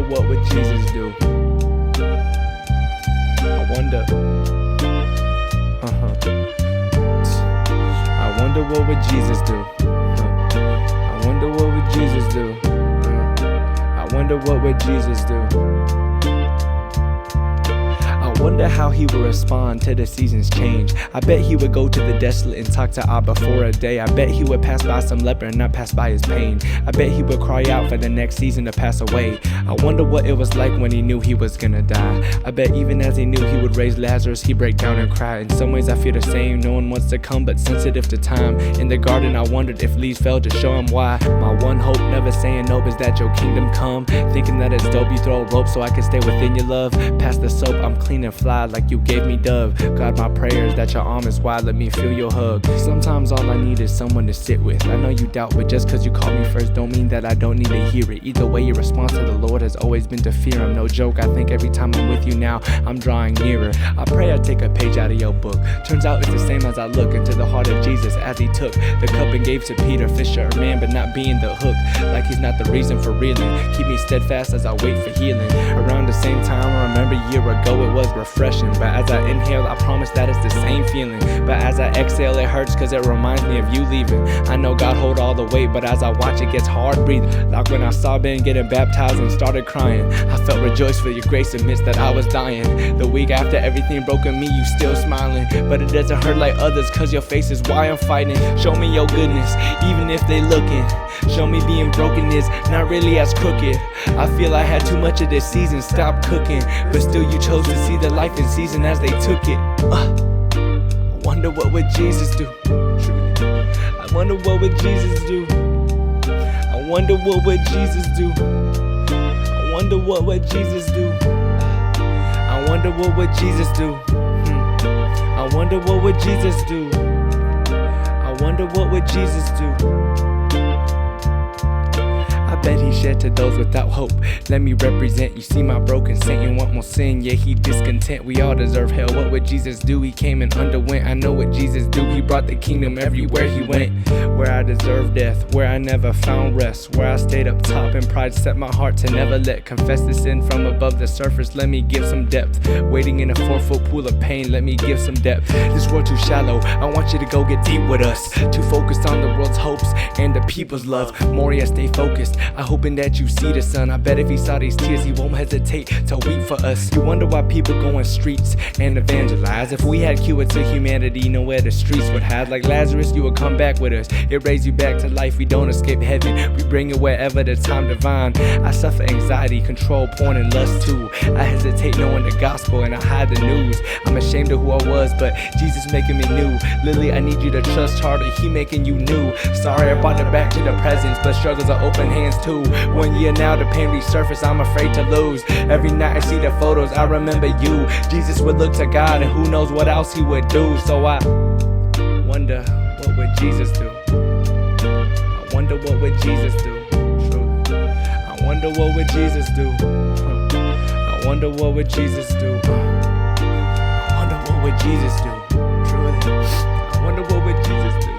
what would Jesus do? I wonder. I wonder what would Jesus do? I wonder what would Jesus do? I wonder what would Jesus do? I wonder how he would respond to the seasons change. I bet he would go to the desolate and talk to Abba for a day. I bet he would pass by some leper and not pass by his pain. I bet he would cry out for the next season to pass away. I wonder what it was like when he knew he was gonna die. I bet even as he knew he would raise Lazarus, he'd break down and cry. In some ways I feel the same, no one wants to come but sensitive to time. In the garden I wondered if leaves fell to show him why. My one hope, never saying nope, is that your kingdom come. Thinking that it's dope, you throw a rope so I can stay within your love. Past the soap, I'm clean and fly like you gave me dove. God, my prayers that your arm is wide, let me feel your hug. Sometimes all I need is someone to sit with. I know you doubt, but just cause you called me first don't mean that I don't need to hear it. Either way, your response to the Lord has always been to fear him. No joke, I think every time I'm with you now, I'm drawing nearer. I pray I take a page out of your book. Turns out it's the same as I look into the heart of Jesus as he took the cup and gave to Peter. Fisher, a man, but not being the hook. Like he's not the reason for reeling. Keep me steadfast as I wait for healing. Around the same time, I remember a year ago it was refreshing. But as I inhale, I promise that it's the same feeling. But as I exhale, it hurts cause it reminds me of you leaving. I know God hold all the weight, but as I watch it gets hard breathing. Like when I saw Ben getting baptized and started crying. I felt rejoiced for your grace amidst that I was dying. The week after everything broke in me, you still smiling. But it doesn't hurt like others cause your face is why I'm fighting. Show me your goodness, even if they looking. Show me being broken is not really as crooked. I feel I had too much of this season, stop cooking. But still you chose to see the life in season as they took it. I wonder what would Jesus do? I wonder what would Jesus do? I wonder what would Jesus do? I wonder what would Jesus do? I wonder what would Jesus do? I wonder what would Jesus do? I wonder what would Jesus do? I bet he shed to those without hope. Let me represent. You see my broken saint, you want more sin, yeah, he discontent. We all deserve hell. What would Jesus do? He came and underwent. I know what Jesus do. He brought the kingdom everywhere he went. Where I deserved death, where I never found rest, where I stayed up top and pride set my heart to never let confess the sin from above the surface. Let me give some depth. Waiting in a 4-foot pool of pain, let me give some depth. This world too shallow, I want you to go get deep with us. Too focused on the world's hopes and the people's love. Moria, stay focused. I hoping that you see the sun. I bet if he saw these tears, he won't hesitate to weep for us. You wonder why people go on streets and evangelize. If we had cure to humanity, nowhere the streets would hide. Like Lazarus, you would come back with us. It raised you back to life. We don't escape heaven, we bring it wherever the time divine. I suffer anxiety, control, porn, and lust too. I hesitate knowing the gospel and I hide the news. I'm ashamed of who I was, but Jesus making me new. Lily, I need you to trust harder, he making you new. Sorry I brought it back to the presence, but struggles are open hands too. 1 year now, the pain resurfaced, I'm afraid to lose. Every night I see the photos, I remember you. Jesus would look to God and who knows what else he would do. So I wonder, what would Jesus do? I wonder what would Jesus do? I wonder what would Jesus do? I wonder what would Jesus do? I wonder what would Jesus do? Truly, I wonder what would Jesus do?